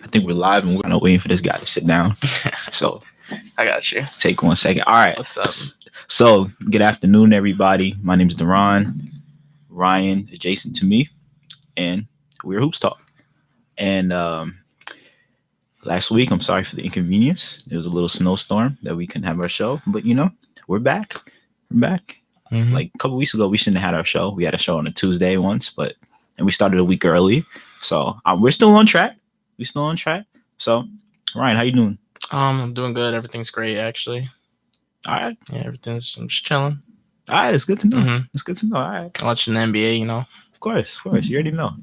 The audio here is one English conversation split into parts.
I think we're live and we're kind of waiting for this guy to sit down. So I got you. take 1 second. All right. What's up? So good afternoon, everybody. My name is Duran. Ryan, adjacent to me, and we're Hoops Talk. And last week, I'm sorry for the inconvenience. There was a little snowstorm that we couldn't have our show, but we're back. We're back. Mhm. Like a couple weeks ago, we shouldn't have had our show. We had a show on a Tuesday once, and we started a week early. So we're still on track. We're still on track. So, Ryan, how you doing? I'm doing good. Everything's great, actually. All right. Yeah, I'm just chilling. All right. It's good to know. Mhm. It's good to know. All right. Watching the NBA, Of course. You already know.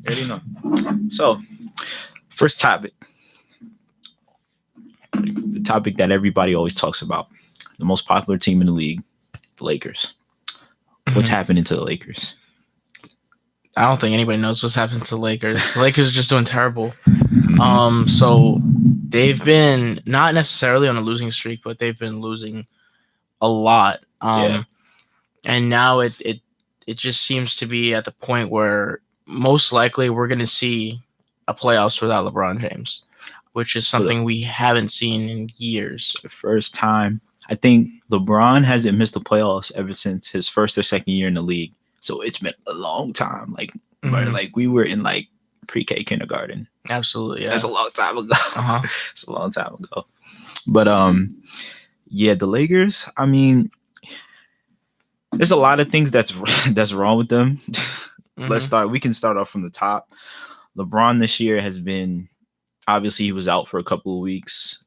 So, first topic. The topic that everybody always talks about. The most popular team in the league, the Lakers. What's Mhm. happening to the Lakers? I don't think anybody knows what's happening to the Lakers. The Lakers are just doing terrible. So they've been not necessarily on a losing streak, but they've been losing a lot. Yeah. And now it just seems to be at the point where most likely we're going to see a playoffs without LeBron James, which is something we haven't seen in years. The first time. I think LeBron hasn't missed the playoffs ever since his first or second year in the league. So it's been a long time. Like we were in like pre-K kindergarten. Absolutely, yeah. That's a long time ago. Uh-huh. It's a long time ago. But yeah, the Lakers, I mean, there's a lot of things that's wrong with them. Mhm. We can start off from the top. LeBron this year has been, obviously he was out for a couple of weeks.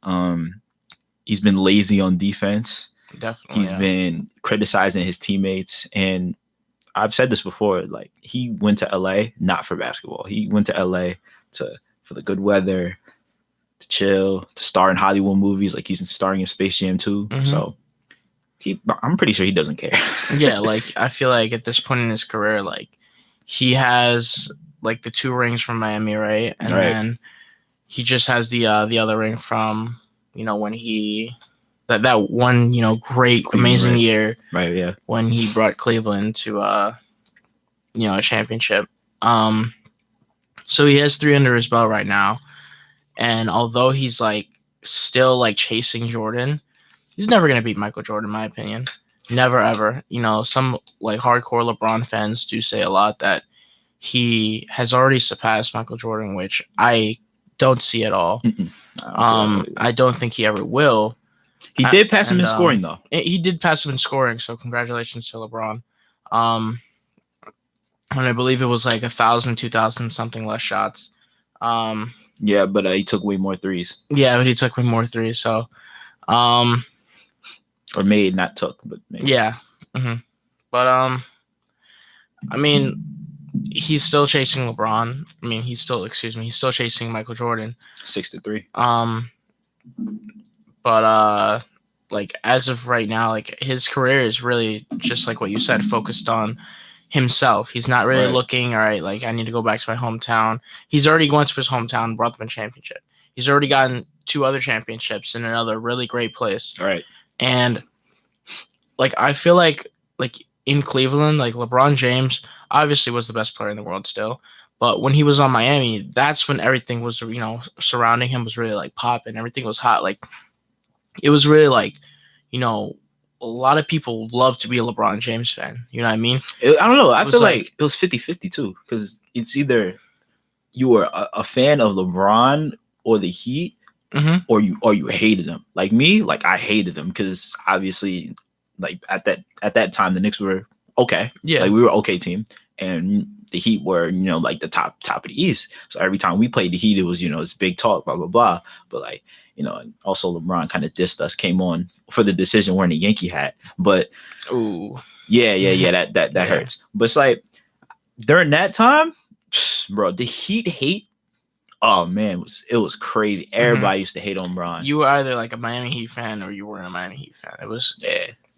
He's been lazy on defense. Definitely. He's been criticizing his teammates, and I've said this before, like he went to LA not for basketball. He went to LA for the good weather, to chill, to star in Hollywood movies, like he's starring in Space Jam 2. Mhm. So I'm pretty sure he doesn't care. Yeah, like I feel like at this point in his career, like he has like the 2 rings from Miami, right? And Right. then he just has the other ring from when he that one great Cleveland, amazing right. year, Right, yeah. when he brought Cleveland to a championship. So he has 3 under his belt right now, and although he's like still like chasing Jordan, he's never gonna beat Michael Jordan, in my opinion. Never ever. Some like hardcore LeBron fans do say a lot that he has already surpassed Michael Jordan, which I don't see at all. I don't think he ever will. He did pass him in scoring, though. He did pass him in scoring, so congratulations to LeBron. And I believe it was like 1,000, 2,000 something less shots. Yeah, but he took way more threes. Yeah, but he took way more threes. So, or made, not took, but made. Yeah. Mm-hmm. But I mean, he's still chasing LeBron. I mean, he's still chasing Michael Jordan. 6-3. But like as of right now, like his career is really just like what you said, focused on himself. He's not really looking, all right, like I need to go back to my hometown. He's already gone to his hometown, brought them a championship. He's already gotten 2 other championships in another really great place. All right. And like I feel like in Cleveland, like LeBron James obviously was the best player in the world still. But when he was on Miami, that's when everything was, surrounding him was really like popping. Everything was hot. Like it was really like, a lot of people love to be a LeBron James fan. You know what I mean? I don't know. I feel like it was 50-50 too, because it's either you were a fan of LeBron or the Heat, or you hated him. Like me, like I hated him because obviously, like at that time the Knicks were okay. Yeah, like we were okay team, and the Heat were like the top of the East. So every time we played the Heat, it was it's big talk, blah blah blah. But like. And also LeBron kind of dissed us, came on for the decision wearing a Yankee hat. But yeah, that hurts. But it's like during that time, bro, the Heat hate. Oh man, it was crazy. Everybody used to hate on LeBron. You were either like a Miami Heat fan or you weren't a Miami Heat fan. It was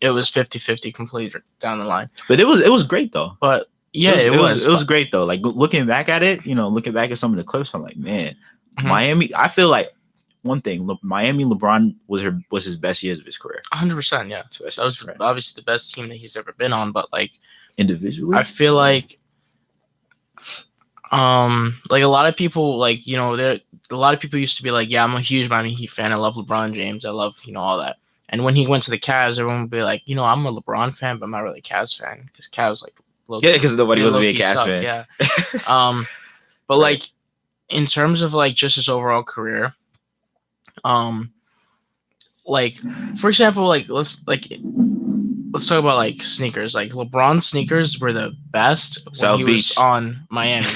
50-50 completely down the line. But it was great though. But yeah, it was great though. Like looking back at it, looking back at some of the clips, I'm like, man, Miami. I feel like. One thing, Miami LeBron was his best years of his career. 100%, yeah. That was obviously the best team that he's ever been on, but like individually, I feel like a lot of people like a lot of people used to be like, yeah, I'm a huge Miami Heat fan. I love LeBron James. I love, all that. And when he went to the Cavs, everyone would be like, I'm a LeBron fan, but I'm not really a Cavs fan because Cavs like Yeah, because nobody wants to be a low-key Cavs suck, fan. Yeah. But Right. like in terms of like just his overall career, like for example, like let's talk about like sneakers. Like LeBron's sneakers were the best when South he Beach. was on Miami.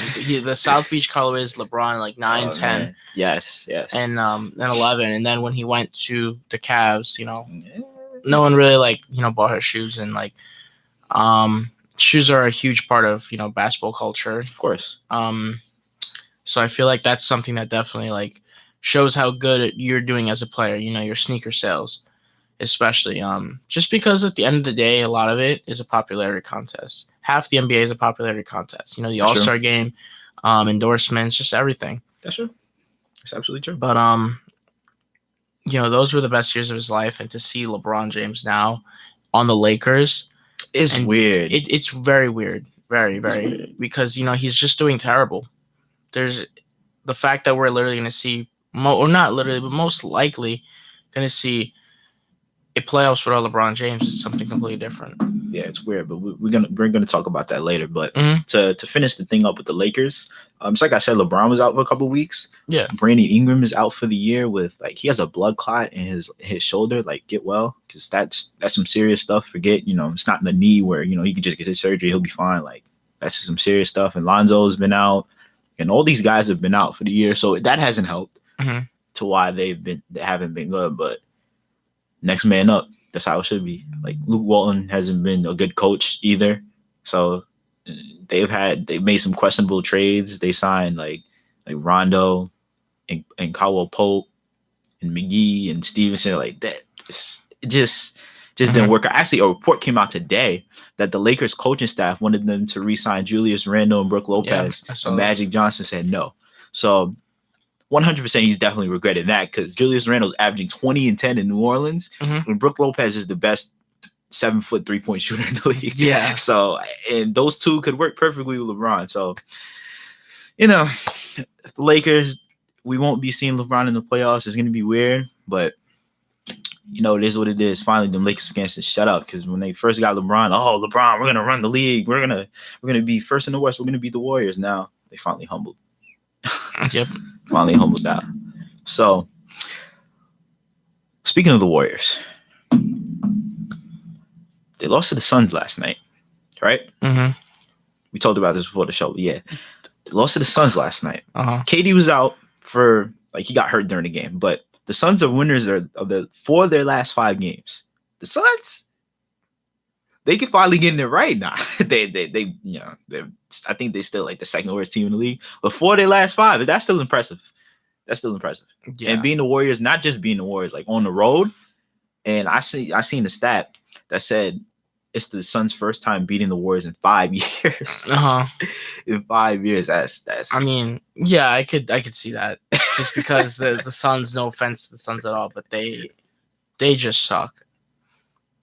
The South Beach colorways, LeBron like 9, 10, man. Yes. and 11. And then when he went to the Cavs, no one really like bought his shoes, and like shoes are a huge part of basketball culture. Of course. So I feel like that's something that definitely like shows how good you're doing as a player. Your sneaker sales, especially just because at the end of the day, a lot of it is a popularity contest. Half the NBA is a popularity contest. The All-Star game, endorsements, just everything. That's true. That's absolutely true. But those were the best years of his life, and to see LeBron James now on the Lakers, it's weird. It's very weird, very, very weird, because he's just doing terrible. There's the fact that we're literally going to see, or not literally, but most likely going to see a playoffs without LeBron James is something completely different. Yeah, it's weird, but we're gonna talk about that later. But to finish the thing up with the Lakers, it's like I said, LeBron was out for a couple of weeks. Yeah, Brandon Ingram is out for the year with like he has a blood clot in his shoulder. Like, get well, because that's some serious stuff. Forget, it's not in the knee where he can just get his surgery, he'll be fine. Like, that's some serious stuff. And Lonzo's been out, and all these guys have been out for the year, so that hasn't helped to why they haven't been good. But next man up. That's how it should be. Like, Luke Walton hasn't been a good coach either. So they've made some questionable trades. They signed like Rondo and Caldwell Pope and McGee and Stevenson. Like that. It just didn't work out. Actually, a report came out today that the Lakers coaching staff wanted them to re-sign Julius Randle and Brooke Lopez. And Magic Johnson said no. So 100% he's definitely regretted that, because Julius Randle's averaging 20 and 10 in New Orleans, and Brooke Lopez is the best 7-foot 3-point shooter in the league. Yeah. So, and those two could work perfectly with LeBron. So, the Lakers, we won't be seeing LeBron in the playoffs. It's going to be weird, but it is what it is. Finally, the Lakers fans to shut up, because when they first got LeBron, LeBron, we're going to run the league. We're going to be first in the West. We're going to beat the Warriors. Now they finally humbled. Yep. Finally humbled out. So, speaking of the Warriors, they lost to the Suns last night, right? Mm-hmm. We talked about this before the show, but yeah. They lost to the Suns last night. KD was out he got hurt during the game, but the Suns are winners for their last 5 games. The Suns, they can finally get in it right now. I think they're still like the second worst team in the league. But for their last 5, that's still impressive. That's still impressive. Yeah. And being the Warriors, not just being the Warriors, like on the road. And I seen a stat that said it's the Suns' first time beating the Warriors in 5 years. In 5 years, that's. I mean, yeah, I could see that, just because the Suns. No offense to the Suns at all, but they just suck.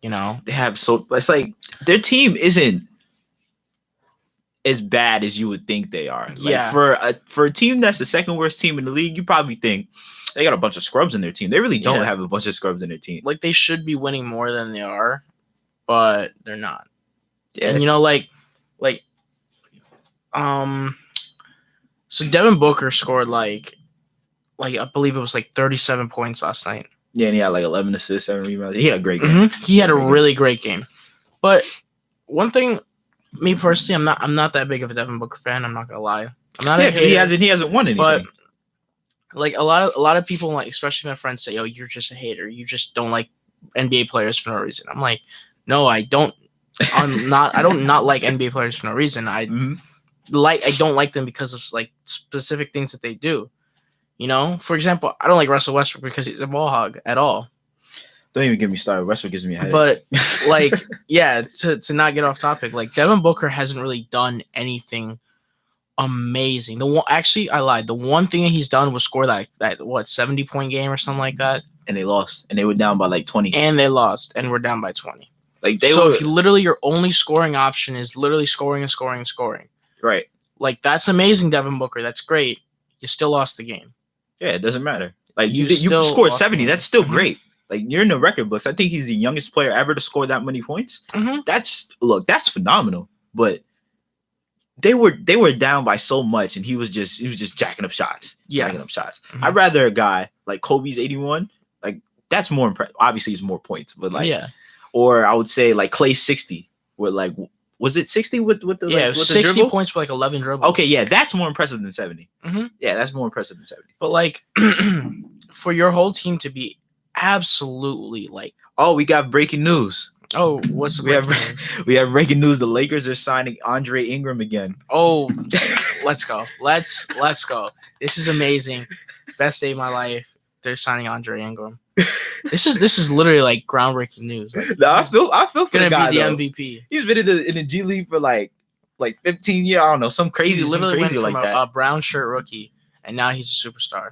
They have it's like their team isn't as bad as you would think they are. Like, for a team that's the second worst team in the league, you probably think they got a bunch of scrubs in their team. They really don't have a bunch of scrubs in their team. Like, they should be winning more than they are, but they're not. Yeah. And so Devin Booker scored like I believe it was like 37 points last night. Yeah, and he had like 11 assists, 7 rebounds. He had a great game. He had a really great game. But one thing, me personally, I'm not that big of a Devin Booker fan. I'm not gonna lie. I'm not. Yeah, because he hasn't won anything. But like a lot of people, like especially my friends, say, "Oh, you're just a hater. You just don't like NBA players for no reason." I'm like, no, I don't. I don't not like NBA players for no reason. I don't like them because of like specific things that they do. For example, I don't like Russell Westbrook because he's a ball hog at all. Don't even get me started. Westbrook gives me a headache. But like, yeah, to not get off topic, like Devin Booker hasn't really done anything amazing. I lied. The one thing that he's done was score that 70-point game or something like that. And they lost, and they were down by like 20. And they lost, and we're down by 20. Like if your only scoring option is literally scoring and scoring and scoring, right? Like, that's amazing, Devin Booker. That's great. You still lost the game. Yeah, it doesn't matter. Like you still scored lost 70. games. That's still Mhm. great. Like you're in the record books. I think he's the youngest player ever to score that many points. Mhm. That's phenomenal. But they were down by so much, and he was just jacking up shots. Yeah. Jacking up shots. Mhm. I'd rather a guy like Kobe's 81. Like that's more impressive. Obviously, it's more points, but like Yeah. or I would say like Clay's 60, where like was it 60 with the Yeah, like, it was with the 60 dribble? points with like 11 dribbles. Okay, yeah, that's more impressive than 70. Mhm. Yeah, that's more impressive than 70. But like for your whole team to be absolutely like, Oh, we got breaking news. oh, what's the We have breaking news? we have breaking news. The Lakers are signing Andre Ingram again. Oh, let's go. Let's go. This is amazing. Best day of my life. They're signing Andre Ingram. This is literally like groundbreaking news. Like, No, I feel for gonna the guy, be the though. MVP. He's been in the G League for like 15 years. I don't know, some He crazy, literally went from like that. a brown shirt rookie, and now he's a superstar.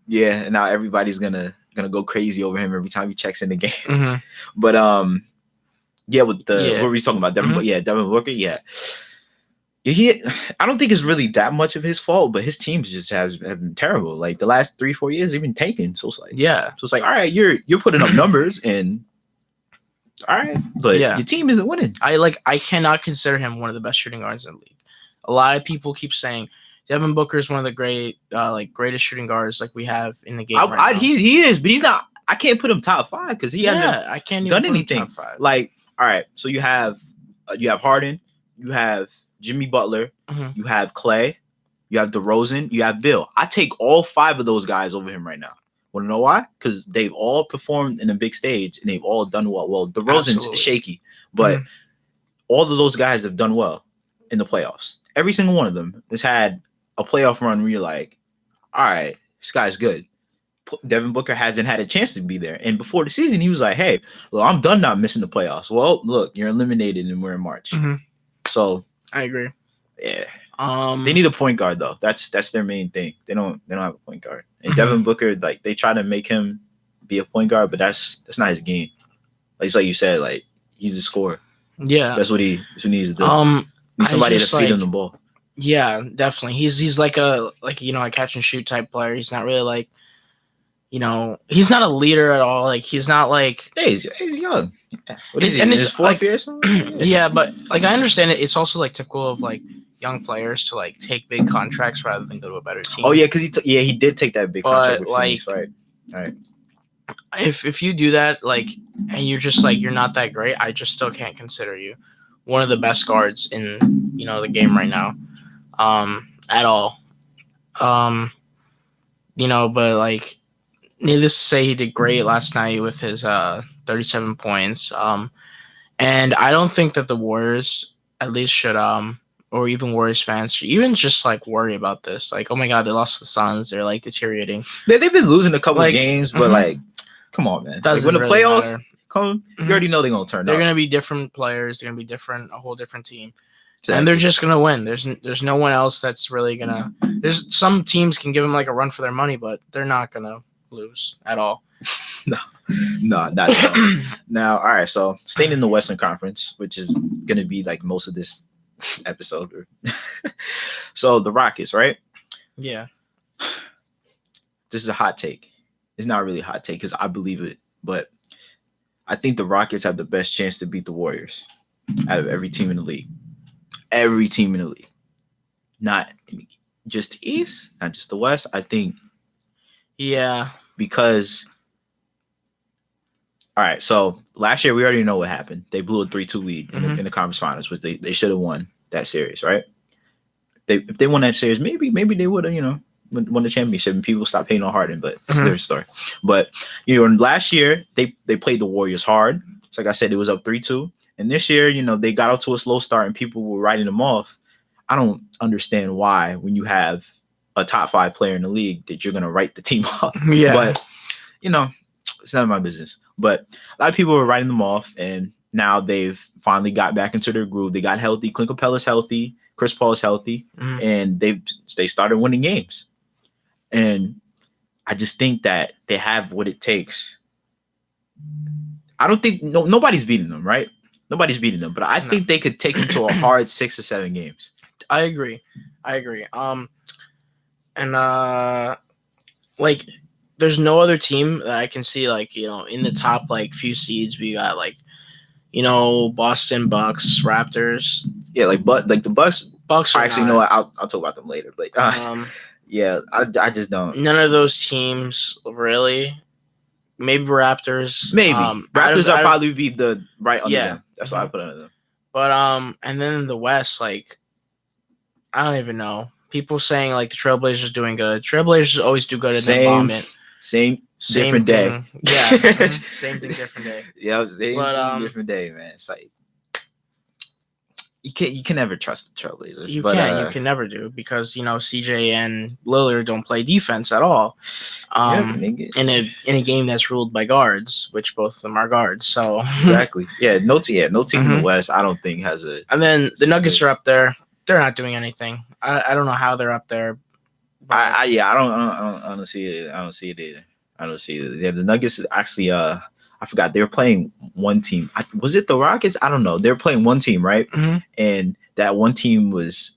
Yeah, and now everybody's gonna go crazy over him every time he checks in the game. Mm-hmm. But yeah, with the Yeah. what were we talking about? Devin, Mhm. yeah, Devin Booker, yeah. I don't think it's really that much of his fault, but his teams just have been terrible. Like the last 3-4 years, they've been tanking. So it's like, Yeah. So it's like, all right, you're putting up numbers, and all right, but Yeah. your team isn't winning. I cannot consider him one of the best shooting guards in the league. A lot of people keep saying Devin Booker is one of the greatest shooting guards like we have in the game. Right now. He is, but he's not. I can't put him top 5 because he hasn't I can't done even put him anything. top 5. Like, all right, so you have Harden, you have Jimmy Butler, Mhm. you have Clay, you have DeRozan, you have Bill. I take all 5 of those guys over him right now. Want to know why? Because they've all performed in a big stage and they've all done well. Well, DeRozan's Absolutely. shaky, but all of those guys have done well in the playoffs. Every single one of them has had a playoff run where you're like, all right, this guy's good. Devin Booker hasn't had a chance to be there. And before the season, he was like, hey, well, I'm done not missing the playoffs. Well, look, you're eliminated and we're in March. Mhm. So I agree. yeah. They need a point guard though. That's their main thing. They don't have a point guard. And Mhm. Devin Booker, like they try to make him be a point guard, but that's not his game. Like you said, like he's the scorer. Yeah. That's what he needs to do. Need somebody to just, feed him the ball. Yeah, definitely. He's like a catch and shoot type player. He's not really like, he's not a leader at all. Like he's not like Yeah, he's young. Yeah. What is he? And In it's his 4th like- year or something? yeah, but like I understand it. It's also like typical of like young players to like take big contracts rather than go to a better team. Oh yeah, because he did take that big But, contract with Phoenix, right? If you do that, like, and you're just like you're not that great, I just still can't consider you one of the best guards in the game right now, at all. But like, needless to say, he did great last night with his 37 points. And I don't think that the Warriors at least should or even Warriors fans should even just like worry about this. Like, oh my God, they lost to the Suns. They're like deteriorating. They've been losing a couple Like, of games, but mhm. like, come on, man. Like, Doesn't when the really playoffs matter. come, Mhm. you already know they're gonna turn They're up. gonna be different players. They're gonna be different, a whole different team, Exactly. and they're just gonna win. There's no one else that's really gonna. There's some teams can give them like a run for their money, but they're not gonna lose at all. No, not at all. Now, all right. So staying in the Western Conference, which is gonna be like most of this episode. So the Rockets, right? Yeah. This is a hot take. It's not really a hot take because I believe it, but I think the Rockets have the best chance to beat the Warriors out of every team in the league. Every team in the league. Not just the East, not just the West. I think Yeah. because all right, so last year we already know what happened. They blew a 3-2 lead in the conference finals, which they should have won that series, right? If they won that series, maybe they would have, won the championship and people stopped hating on Harden, but it's a different story. But last year they played the Warriors hard. So like I said, it was up 3-2. And this year, they got off to a slow start and people were writing them off. I don't understand why when you have a top 5 player in the league that you're gonna write the team off. Yeah. But it's none of my business. But a lot of people were writing them off, and now they've finally got back into their groove. They got healthy. Clint Capella's healthy. Chris Paul is healthy, and they started winning games. And I just think that they have what it takes. I don't think nobody's beating them, right? Nobody's beating them, but I think they could take them to a hard 6 or 7 games. I agree. And like there's no other team that I can see like, you know, in the top like few seeds. We got like, you know, Boston, Bucks, Raptors. Yeah, like the Bucks. Bucks are Actually, not. no, I'll talk about them later. But yeah, I just don't. None of those teams really. Maybe Raptors. Maybe Raptors will out of- probably be the right under Yeah. them. That's why I put under them. But and then in the West, like I don't even know. People saying like the Trailblazers doing good. Trailblazers always do good and then vomit. Same thing. different day. Yeah. Same thing, different day. Yeah, same But, thing, different day, man. It's like you can never trust the Trailblazers. You but, can never do because you know CJ and Lillard don't play defense at all. In a game that's ruled by guards, which both of them are guards. So exactly, no team in the West I don't think has a. And then the Nuggets are up there. They're not doing anything. I don't know how they're up there. I don't see it. I don't see it either. Yeah, the Nuggets actually I forgot they were playing one team. Was it the Rockets? I don't know. They were playing one team, right? Mm-hmm. And that one team was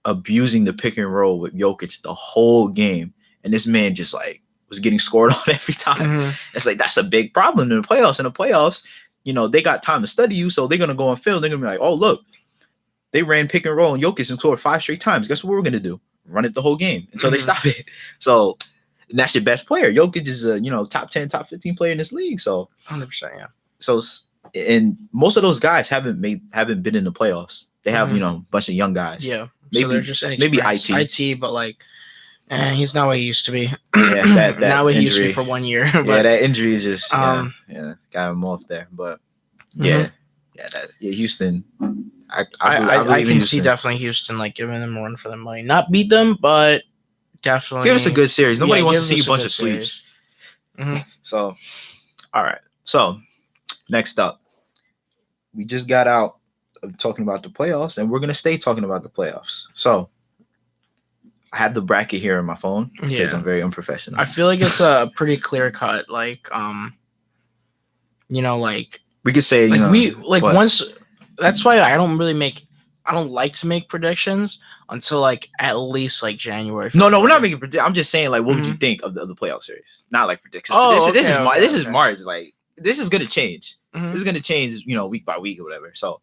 abusing the pick and roll with Jokic the whole game, and this man just like was getting scored on every time. Mm-hmm. It's like that's a big problem in the playoffs. In the playoffs, you know they got time to study you, so they're gonna go on film. They're gonna be like, oh look, they ran pick and roll and Jokic and scored 5 straight times. Guess what we're gonna do? Run it the whole game until they stop it. So. And that's your best player. Jokic is a top 10, top 15 player in this league. So 100%, yeah. So and most of those guys haven't been in the playoffs. They have a bunch of young guys. Yeah, maybe so they're just maybe IT, but like, he's not what he used to be. Yeah, that not what he used to injury. be for 1 year. But, yeah, that injury is just got him off there. But Houston. I can see definitely Houston like giving them a run for their money. Not beat them, but. Definitely give us a good series. Nobody wants to see a bunch of sweeps. Mm-hmm. So, all right. So, next up, we just got out of talking about the playoffs, and we're gonna stay talking about the playoffs. So, I have the bracket here on my phone because I'm very unprofessional. I feel like it's a pretty clear cut. Like, like we could say, once. That's why I don't like to make predictions until like at least like January. No, we're not making predictions. I'm just saying like, what would you think of the playoff series? Not like predictions. This is March. Like this is gonna change. Mm-hmm. This is gonna change. Week by week or whatever. So,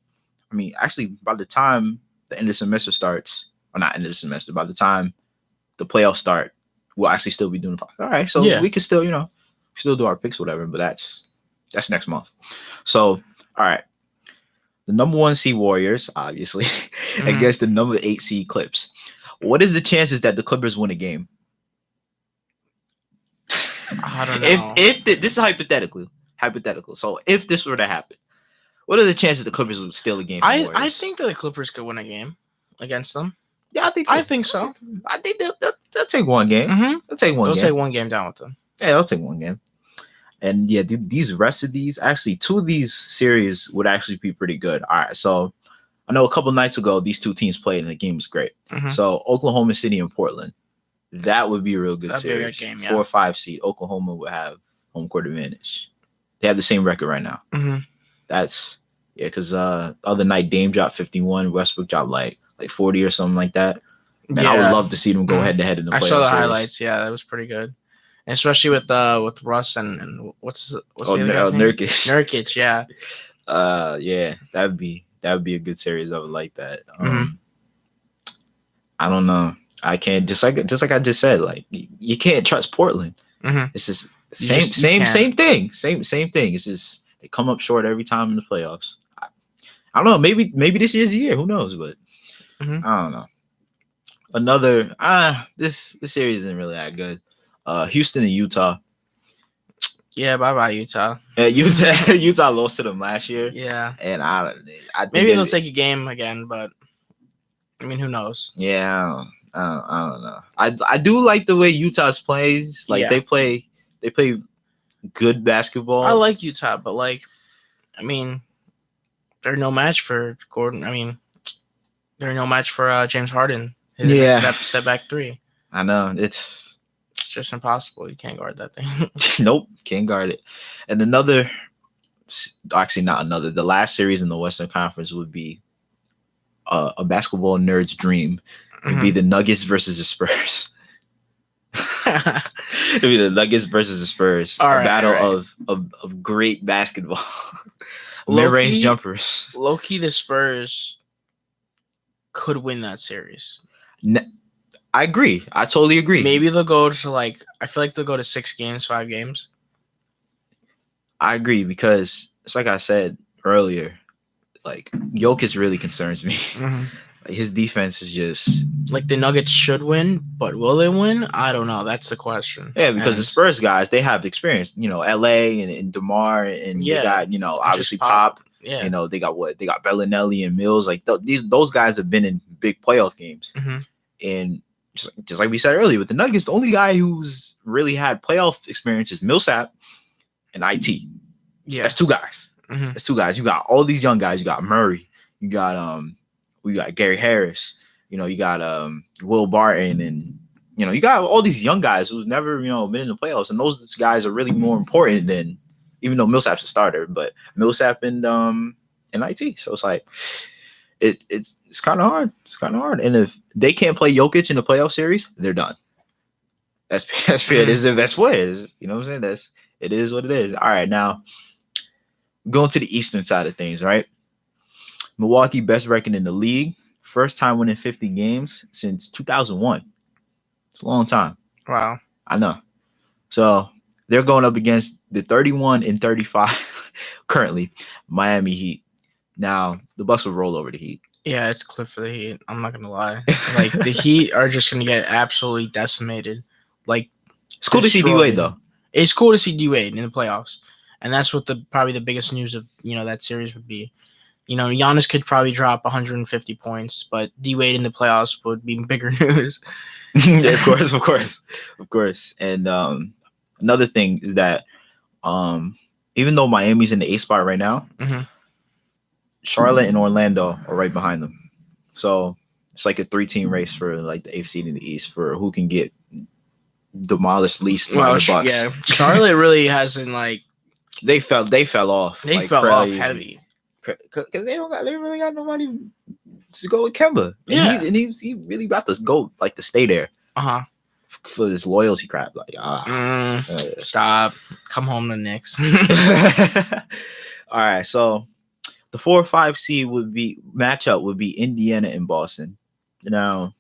I mean, actually, by the time the end of the semester starts, or not end of the semester, by the time the playoffs start, we'll actually still be doing. All right, so we can still still do our picks, or whatever. But that's next month. So, all right. The number 1 seed Warriors, obviously, against the number 8 seed Clips. What is the chances that the Clippers win a game? I don't know. This is hypothetical. So if this were to happen, what are the chances the Clippers would steal a game? I think that the Clippers could win a game against them. Yeah, I think so. I think they'll take one game. Mm-hmm. They'll take one game down with them. Yeah, they'll take one game. And yeah, these rest of these, actually, 2 of these series would actually be pretty good. All right, so I know a couple nights ago, these 2 teams played and the game was great. Mm-hmm. So Oklahoma City and Portland, that would be a real good series. Be a good game, 4 or 5 seed, Oklahoma would have home court advantage. They have the same record right now. Mm-hmm. That's because other night Dame dropped 51, Westbrook dropped like 40 or something like that. And I would love to see them go head to head in the playoffs. I saw the highlights. Yeah, that was pretty good. And especially with Russ and what's the other guy's name? Nurkic, yeah. Yeah, that would be a good series. I would like that. I don't know. I can't just like I just said, like you can't trust Portland. Mm-hmm. It's just same thing. Same thing. It's just they come up short every time in the playoffs. I don't know. Maybe this year's the year. Who knows? But I don't know. Another this series isn't really that good. Houston and Utah. Yeah, bye Utah. Utah lost to them last year. Yeah, and I maybe they'll take a game again, but I mean, who knows? Yeah, I don't know. I do like the way Utah's plays. Like they play good basketball. I like Utah, but like, I mean, they're no match for Gordon. I mean, they're no match for James Harden. Step back 3. I know it's just impossible. You can't guard that thing. Nope, can't guard it. And the last series in the Western Conference would be a basketball nerd's dream. It'd be the Nuggets versus the Spurs. I mean, the Nuggets versus the Spurs, All a right, battle all right. of great basketball, mid-range Low-key, jumpers. low-key, the Spurs could win that series. I agree. I totally agree. Maybe they'll go to I feel like they'll go to 6 games, 5 games. I agree because it's like I said earlier. Like Jokic really concerns me. Mm-hmm. Like, his defense is just Like the Nuggets should win, but will they win? I don't know. That's the question. because the Spurs guys they have experience. LA and DeMar and they Yeah, got just obviously Pop. Yeah. They got Bellinelli and Mills. Like those guys have been in big playoff games. Mm-hmm. And just like we said earlier with the Nuggets, the only guy who's really had playoff experience is Millsap and IT. Yeah, That's 2 guys. Mm-hmm. That's 2 guys. You got all these young guys. You got Murray. You got we got Gary Harris. You got Will Barton, and you got all these young guys who's never been in the playoffs, and those guys are really more important than, even though Millsap's a starter, but Millsap and IT. So it's like it's kind of hard. It's kind of hard, and if they can't play Jokic in the playoff series, they're done. That's fair. This is the best way. You know what I'm saying? It is what it is. All right, now going to the Eastern side of things, right? Milwaukee best record in the league. First time winning 50 games since 2001. It's a long time. Wow. I know. So they're going up against the 31 and 35 currently Miami Heat. Now the Bucks will roll over the Heat. Yeah, it's clip for the Heat. I'm not gonna lie. Like the Heat are just gonna get absolutely decimated. Like it's cool to see D-Wade though. It's cool to see D-Wade in the playoffs, and that's what probably the biggest news of that series would be. Giannis could probably drop 150 points, but D-Wade in the playoffs would be bigger news. Yeah, of course. And another thing is that even though Miami's in the 8th spot right now, mm-hmm. Charlotte and Orlando are right behind them. So it's like a 3-team race for like the 8th seed in the East for who can get demolished least by the Bucks. Yeah, Charlotte really hasn't they fell off. They fell off heavy. Because they really got nobody to go with Kemba. And he really about to go to stay there. For this loyalty crap. Stop. Come home to Knicks. All right, so the 4 or 5 seed matchup would be Indiana and Boston. Now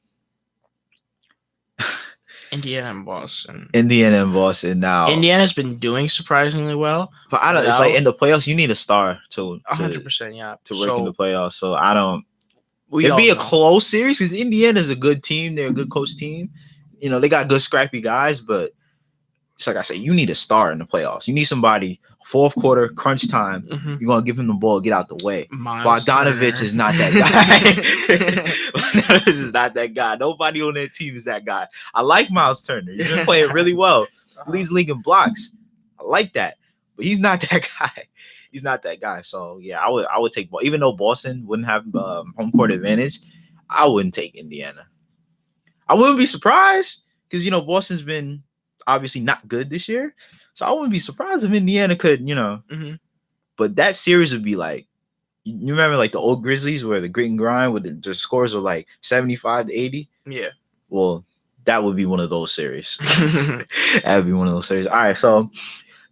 Indiana and Boston. Now Indiana's been doing surprisingly well. But I don't. It's like in the playoffs, you need a star to 100%. Yeah, to work in the playoffs. So I don't. It'd be a close series because Indiana's a good team. They're a good coach team. They got good scrappy guys, but it's like I said, you need a star in the playoffs. You need somebody 4th quarter crunch time. Mm-hmm. You're gonna give him the ball, get out the way. Bogdanovich is not that guy. Bogdanovich is not that guy. Nobody on that team is that guy. I like Miles Turner. He's been playing really well. Leads league in blocks. I like that, but he's not that guy. He's not that guy. So yeah, I would take, even though Boston wouldn't have home court advantage, I wouldn't take Indiana. I wouldn't be surprised because Boston's been obviously not good this year, so I wouldn't be surprised if Indiana could, Mm-hmm. But that series would be like, you remember like the old Grizzlies where the grit and grind with the scores were like 75 to 80. Yeah. Well, that would be one of those series. That would be one of those series. All right, so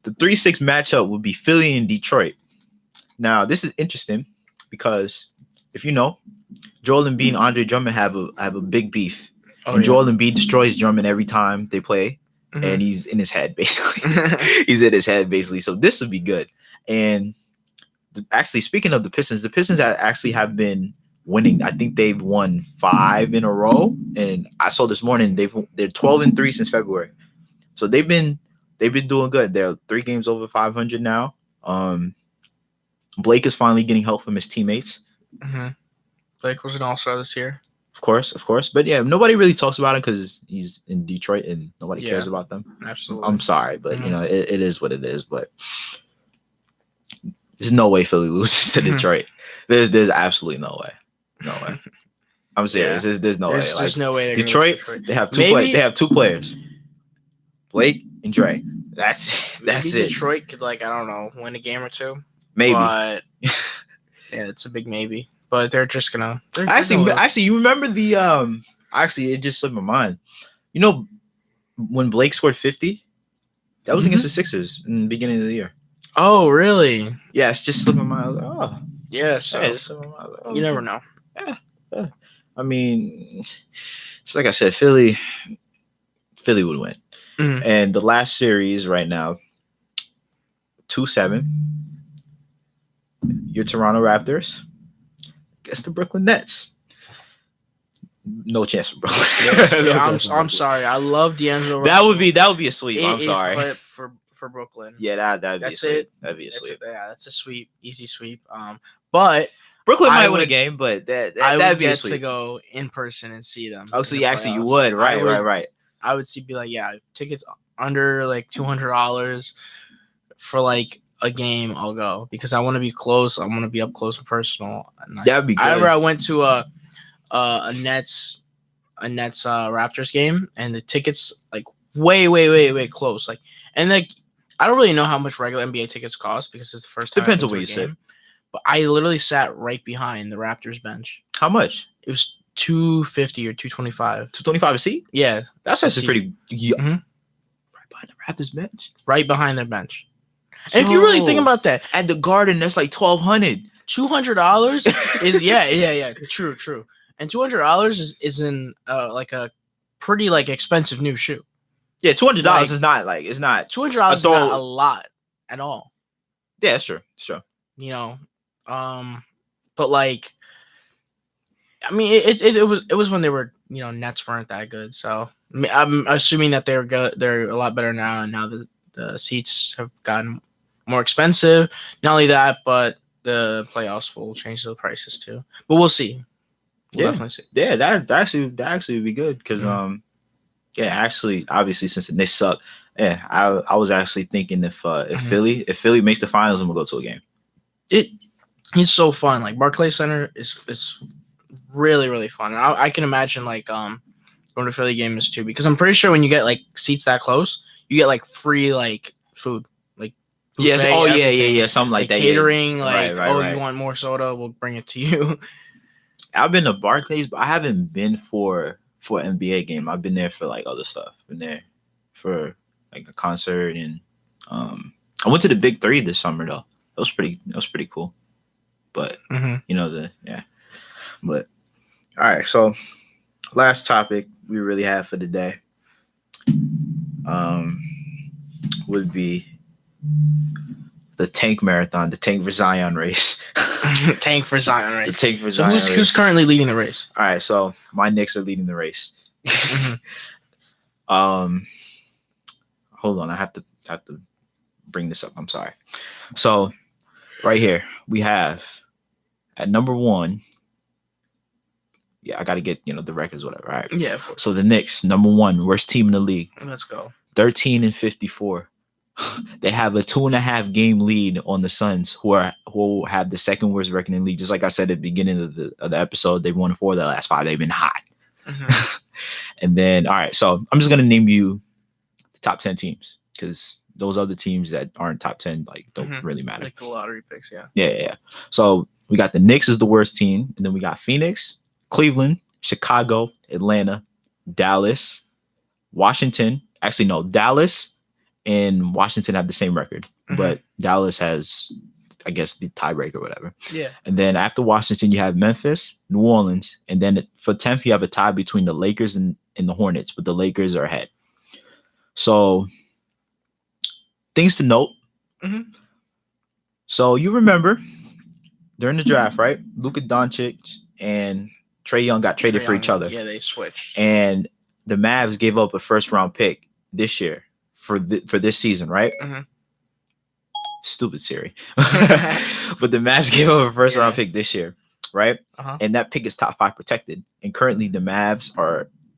the 3-6 matchup would be Philly and Detroit. Now, this is interesting because if you know, Joel Embiid and Andre Drummond have a big beef. Joel Embiid destroys Drummond every time they play, mm-hmm. and he's in his head basically. He's in his head basically. So this would be good. And actually, speaking of the Pistons actually have been winning. I think they've won 5 in a row, and I saw this morning they're 12-3 since February. So they've been doing good. They're 3 games over 500 now. Blake is finally getting help from his teammates. Mm-hmm. Blake was an all-star this year. Of course. But yeah, nobody really talks about him because he's in Detroit and nobody cares about them. Absolutely. I'm sorry, but it is what it is. But there's no way Philly loses to Detroit. There's absolutely no way. No way. I'm serious. Yeah. There's no way. There's no way. Detroit, they have two players. Blake and Dre. That's it. Detroit could I don't know, win a game or 2. Maybe. But yeah, it's a big maybe. But they're just gonna. Actually, you remember the actually it just slipped my mind. when Blake scored 50, that was against Mhm. the Sixers in the beginning of the year. Oh, really? Yeah, it's just slipping my mind. I was like, oh, Yeah. So yeah, it's slipping my mind. I was like, oh, you never okay. know. Yeah. I mean, it's like I said, Philly would win. Mhm. And the last series right now, 2-7. Your Toronto Raptors against the Brooklyn Nets. No chance for Brooklyn. Yes. No Yeah, chance for I'm Brooklyn. sorry. I love D'Angelo That would Russell. be a sweep. It I'm is sorry. clip for Brooklyn. Yeah, that'd be a That's sweep. it. That'd be a sweep. That's a sweep, easy sweep. But Brooklyn I might win a would- game, but I that'd would be a get to sweep. go in person and see them. Oh, in so the you actually you playoffs. would, right, right. I would be like, yeah, tickets under like $200 for like a game. I'll go because I want to be close. I want to be up close and personal. And That'd be good. I remember I went to a Nets Raptors game, and the tickets like way close. Like, and like I don't really know how much regular NBA tickets cost because it's the first time. Depends I've on been where to you a sit. game. But I literally sat right behind the Raptors bench. How much? It was $250 or $225. $225 a seat? Yeah, That's actually seat. pretty. Yeah. Mhm. Right behind the Raptors bench. Right behind their bench. And if you really think about that, at the Garden, that's like $1,200. $200 is yeah. True. And $200 is in like a pretty like expensive new shoe. Yeah, $200 Like, is not like it's not. $200 is not a lot at all. Yeah, that's true. Sure. You know, but like, I mean, it was when they were, Nets weren't that good. So I mean, I'm assuming that they're good. They're a lot better now, and now the seats have gotten more expensive. Not only that, but the playoffs will change the prices too. But we'll see. We'll definitely see. Yeah, that actually would be good because yeah, actually, obviously since they suck, yeah, I was actually thinking if Philly makes the finals, I'm gonna go to a game. It's so fun. Like Barclays Center is really fun. And I can imagine like going to Philly games too, because I'm pretty sure when you get like seats that close, you get like free like food. Like yes, buffet, yeah, something like that. Catering, yeah. like right. You want more soda, we'll bring it to you. I've been to Barclays, but I haven't been for an NBA game. I've been there for like other stuff. Been there for like a concert, and I went to the Big 3 this summer though. That was pretty cool. But but all right. So last topic we really have for today would be the Tank Marathon, the Tank for Zion race. Tank for Zion race. The Tank for Zion race. Who's currently leading the race? All right, so my Knicks are leading the race. Hold on, I have to bring this up. I'm sorry. So right here we have at number 1. Yeah, I got to get the records, whatever. All right. Yeah. So the Knicks, number 1, worst team in the league. Let's go. 13-54. They have a 2.5 game lead on the Suns, who have the second worst record in the league. Just like I said at the beginning of the episode, they've won 4 of the last 5. They've been hot. And then, all right, so I'm just gonna name you the top 10 teams because those other teams that aren't top 10 like don't really matter. Like the lottery picks, yeah. Yeah. So we got the Knicks as the worst team, and then we got Phoenix, Cleveland, Chicago, Atlanta, Dallas, Washington. Actually, no, Dallas and Washington have the same record, but Dallas has, I guess, the tiebreaker or whatever. Yeah. And then after Washington, you have Memphis, New Orleans, and then for 10th, you have a tie between the Lakers and the Hornets, but the Lakers are ahead. So things to note. So you remember during the draft, right? Luka Doncic and Trae Young got traded for each other. Yeah, they switched. And the Mavs gave up a first-round pick this year for this season, right? Stupid Siri. But the Mavs gave up a first-round pick this year, right? And that pick is top 5 protected. And currently the Mavs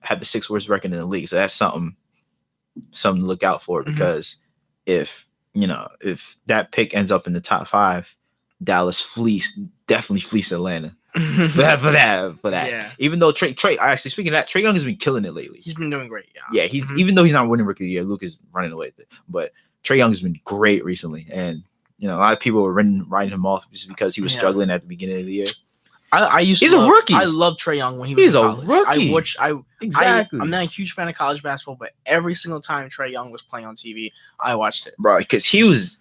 have the 6th worst record in the league. So that's something to look out for, because if that pick ends up in the top 5, Dallas definitely fleece Atlanta. for that. Yeah. Even though Trae, actually speaking of that, Trae Young has been killing it lately. He's been doing great. Yeah, he's even though he's not winning Rookie of the Year, Luke is running away with it. But Trae Young has been great recently, and a lot of people were writing him off just because he was struggling at the beginning of the year. I used He's to a love, rookie. I loved Trae Young when he was He's in a college. rookie. Exactly. I'm not a huge fan of college basketball, but every single time Trae Young was playing on TV, I watched it. Bro, because he was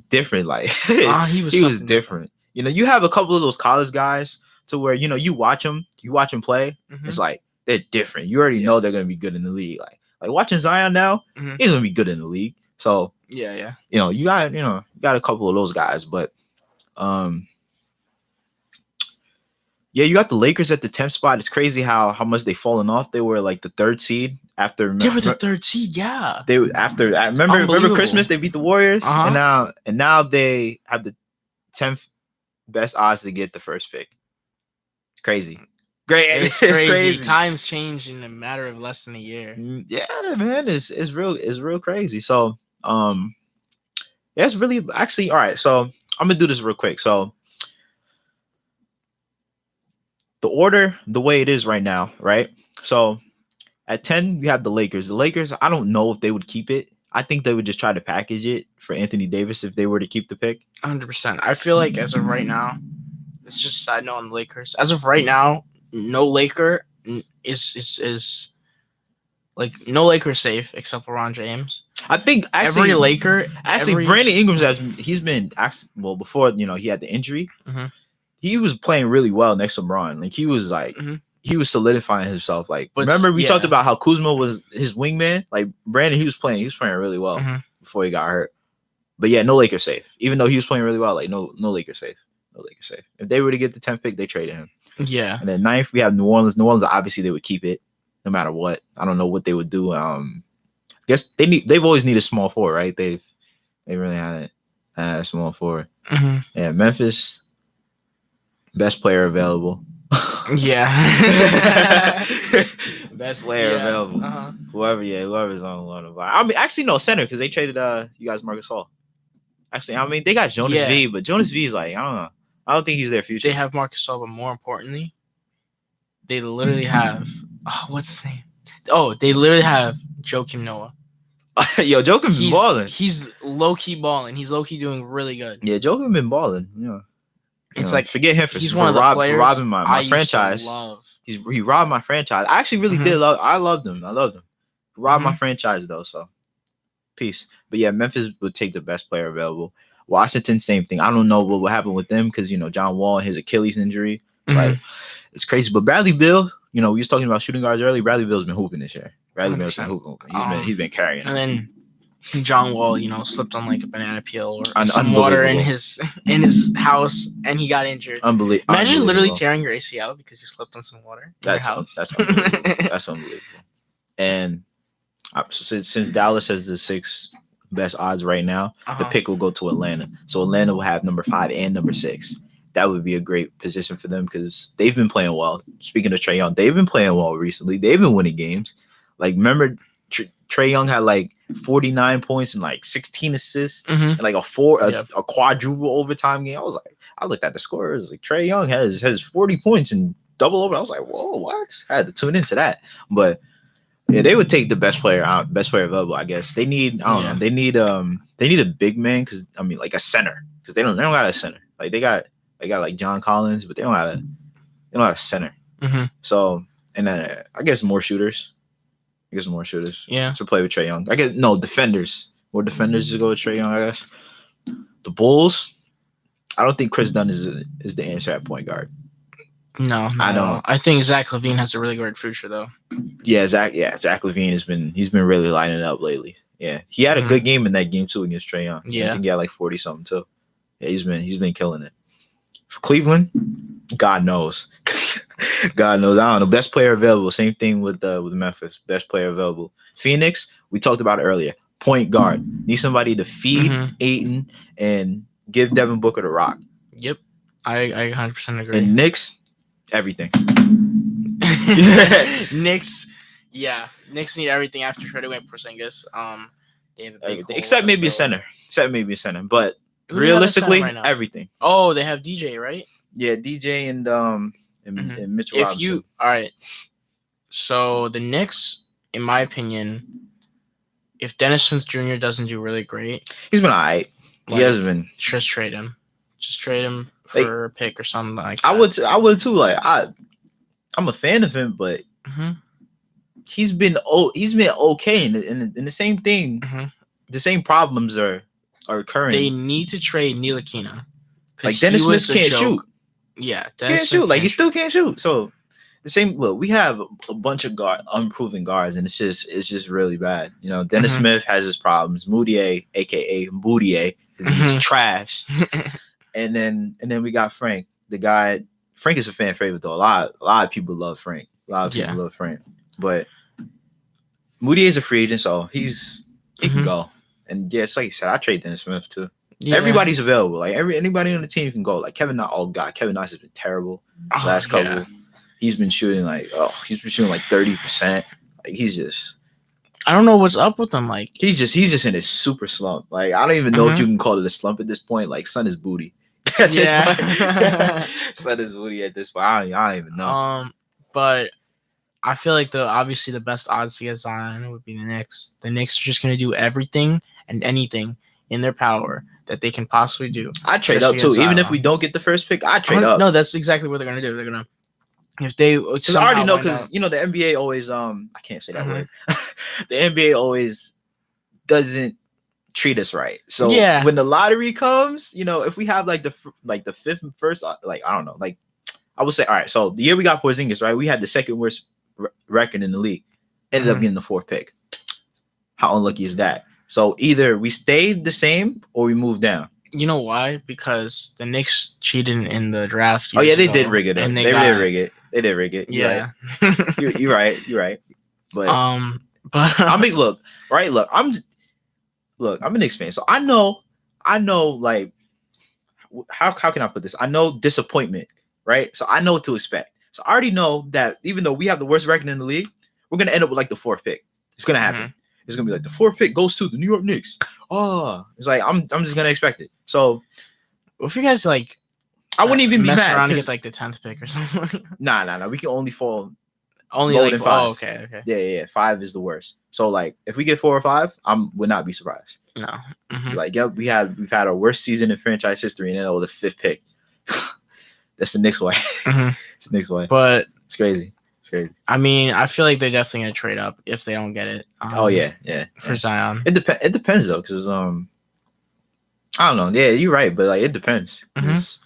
different. Like He was something different. You know, you have a couple of those college guys to where you watch them play. Mhm. It's like they're different. You already know they're gonna be good in the league. Like watching Zion now, Mhm. he's gonna be good in the league. So Yeah. you got a couple of those guys, but yeah, you got the Lakers at the 10th spot. It's crazy how much they've fallen off. They were like the 3rd seed after They were the 3rd seed. Yeah. I remember unbelievable. Christmas they beat the Warriors, Uh-huh. and now they have the 10th best odds to get the first pick. It's crazy. Great. It's crazy. Times change in a matter of less than a year. Yeah, man, it's real crazy. So yeah, it's really actually all right. So I'm gonna do this real quick. So the order, the way it is right now, right? So at 10, you have the Lakers. The Lakers, I don't know if they would keep it. I think they would just try to package it for Anthony Davis if they were to keep the pick. 100%. I feel like as of right now, it's just a side note on the Lakers. As of right now, no Laker is no Laker safe except LeBron James. I think actually every Laker. Brandon Ingram he's been before he had the injury. Mhm. He was playing really well next to LeBron. Like he was he was solidifying himself. Like remember we talked about how Kuzma was his wingman. Like Brandon, he was playing really well before he got hurt. But yeah, no Lakers safe. Even though he was playing really well, like no Lakers safe. No Lakers safe. If they were to get the 10th pick, they traded him. Yeah. And then 9th, we have New Orleans. New Orleans, obviously, they would keep it no matter what. I don't know what they would do. I guess they've always needed small forward, right? They really had a small forward. Mm-hmm. Yeah, Memphis, best player available. Yeah. Best player available. Uh-huh. Whoever's on loan. I mean, actually, no, center, because they traded you guys Marcus Hall. Actually, I mean, they got Jonas V, but Jonas V is like, I don't know. I don't think he's their future. They have Marcus Hall, but more importantly, they literally have what's his name? Oh, they literally have Joakim Noah. Yo, Joakim been balling. He's low key balling. He's low key doing really good. Yeah, Joakim been balling. Yeah. It's like forget him for one of the players for robbing my franchise. He robbed my franchise. I actually really did love. I loved him. Robbed my franchise though. So peace. But yeah, Memphis would take the best player available. Washington, same thing. I don't know what will happen with them because John Wall, his Achilles injury. It's like it's crazy. But Bradley Beal, we was talking about shooting guards earlier. Bradley Beal's been hooping this year. Bradley Beal's been hooping. He's been carrying. And then John Wall, slipped on like a banana peel or some water in his house, and he got injured. Unbelievable. Imagine literally tearing your ACL because you slipped on some water in your house. That's unbelievable. That's unbelievable. And since Dallas has the 6th best odds right now, the pick will go to Atlanta. So Atlanta will have number 5 and number 6. That would be a great position for them because they've been playing well. Speaking of Trae Young, they've been playing well recently. They've been winning games. Like, remember, Trae Young had like 49 points and like 16 assists and like a quadruple overtime game. I looked at the scores. Like Trae Young has 40 points and double over. I was like, whoa, what? I had to tune into that. But yeah, they would take the best player available. I guess they need. I don't know. They need a big man because like a center because they don't got a center. Like they got like John Collins, but they don't have a center. So and I guess more shooters. Yeah. To play with Trae Young. I guess defenders. More defenders to go with Trae Young. I guess the Bulls. I don't think Chris Dunn is the answer at point guard. No, I don't. I think Zach LaVine has a really great future though. Yeah, Zach LaVine he's been really lining up lately. Yeah, he had a good game in that game too against Trae Young. Yeah, I think he had like 40 something too. Yeah, he's been killing it. For Cleveland, God knows. God knows. I don't know. Best player available. Same thing with Memphis. Best player available. Phoenix, we talked about it earlier. Point guard. Need somebody to feed Ayton and give Devin Booker the rock. Yep. I 100% agree. And Knicks, everything. Knicks need everything after trading away Porzingis. Except maybe a center. But realistically, everything. Oh, they have DJ, right? Yeah, DJ and Mitchell Robinson. All right. So the Knicks, in my opinion, if Dennis Smith Jr. doesn't do really great, he's been all right. He hasn't been. Just trade him. for a pick or something like that. I would too. Like I'm a fan of him, but he's been okay, and the same thing, the same problems are occurring. They need to trade Ntilikina. Like Dennis Smith can't shoot. Yeah, can't shoot. Like he still can't shoot. So the same. Look, we have a bunch of unproven guards, and it's just really bad. You know, Dennis Smith has his problems. Moutier, aka Moutier, he's trash. and then we got Frank, the guy. Frank is a fan favorite though. A lot of people love Frank. A lot of people love Frank. But Moutier is a free agent, so he can go. And yeah, it's like you said, I trade Dennis Smith too. Yeah. Everybody's available. Like anybody on the team can go. Like Kevin Knox. Oh God, Kevin Knox has been terrible last couple. Yeah. He's been shooting like 30%. Like he's just. I don't know what's up with him. Like he's just in his super slump. Like I don't even know if you can call it a slump at this point. Like son is booty. Son is booty at this point. I don't even know. But I feel like obviously the best odds to get Zion would be the Knicks. The Knicks are just going to do everything and anything in their power that they can possibly do. I trade up too, even if we don't get the first pick. I trade up. No, that's exactly what they're going to do. They're going to, if they, because I already know, because you know the NBA always I can't say that word. The NBA always doesn't treat us right. So when the lottery comes, you know, if we have like the fifth and first, like I don't know, like I would say, all right. So the year we got Porzingis, right, we had the second worst record in the league. Ended up getting the fourth pick. How unlucky is that? So either we stayed the same or we moved down. You know why? Because the Knicks cheated in the draft. Oh yeah, they did rig it. They did rig it. They did rig it. Yeah, you're right. You're right. But I mean, look. I'm a Knicks fan, so I know. Like, how can I put this? I know disappointment, right? So I know what to expect. So I already know that even though we have the worst record in the league, we're gonna end up with like the fourth pick. It's gonna happen. It's gonna be like the fourth pick goes to the New York Knicks. Oh, it's like I'm just gonna expect it. So, if you guys like, I wouldn't even be mad around and get like the 10th pick or something. Nah. We can only fall like than 5. Oh, okay. Yeah. 5 is the worst. So like, if we get 4 or 5, would not be surprised. No. Like, yep, we've had our worst season in franchise history, and then with the 5th pick. That's the Knicks way. It's the Knicks way. But it's crazy. I mean, I feel like they're definitely gonna trade up if they don't get it. For Zion. It depends though, because I don't know. Yeah, you're right, but like it depends. If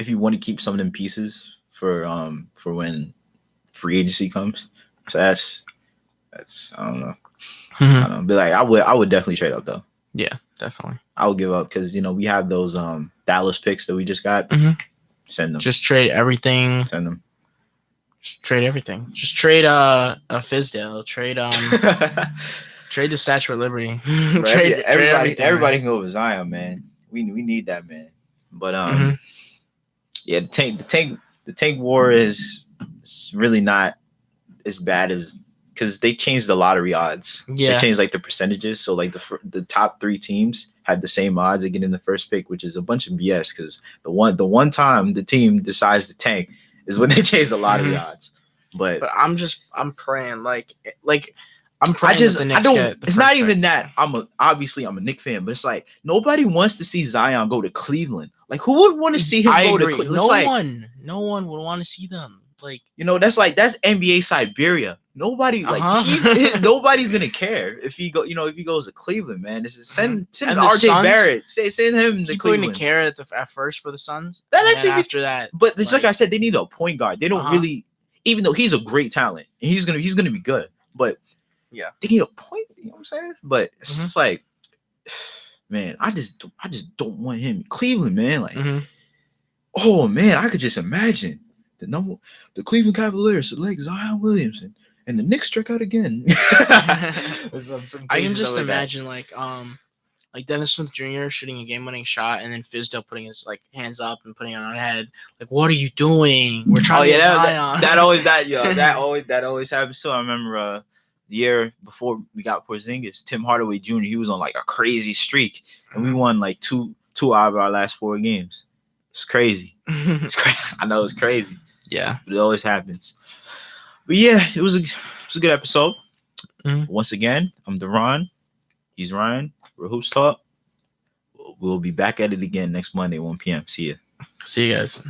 you want to keep some of them pieces for when free agency comes, so that's I don't know. I don't know. But like I would definitely trade up though. Yeah, definitely. I would give up because we have those Dallas picks that we just got. Send them. Just trade everything. Send them. Just trade everything. Just trade a Fizdale. Trade trade the Statue of Liberty. Trade everybody can go with Zion, man. We need that, man. But yeah, the tank war is really not as bad as, because they changed the lottery odds. Yeah, they changed like the percentages. So like the top 3 teams had the same odds of getting the first pick, which is a bunch of BS. Because the one time the team decides to tank is when they change the lottery odds. But I'm praying like I'm praying that the Knicks get the it's not even that I'm a Knicks fan, but it's like nobody wants to see Zion go to Cleveland. Like who would want to see him go to Cleveland? No one would want to see them. Like, that's NBA Siberia. Nobody nobody's gonna care if he goes to Cleveland, man. This is send RJ Barrett. Send him to Cleveland. Couldn't care at first for the Suns. That actually after that, but it's like I said, they need a point guard. They don't really, even though he's a great talent and he's gonna be good, but yeah, they need a point. You know what I'm saying? But it's just like, man, I just don't want him in Cleveland, man. Like, oh man, I could just imagine the Cleveland Cavaliers select Zion Williamson. And the Knicks struck out again. I can just imagine like Dennis Smith Jr. shooting a game-winning shot, and then Fizdale putting his like hands up and putting it on his head. Like, what are you doing? We're trying to get Zion. That always happens. So I remember the year before we got Porzingis, Tim Hardaway Jr. He was on like a crazy streak, and we won like two out of our last 4 games. It's crazy. It's crazy. I know it's crazy. Yeah, but it always happens. But yeah, it was a good episode. Once again, I'm Deron. He's Ryan. We're Hoops Talk. We'll we'll be back at it again next Monday, 1 p.m. See ya. See you guys.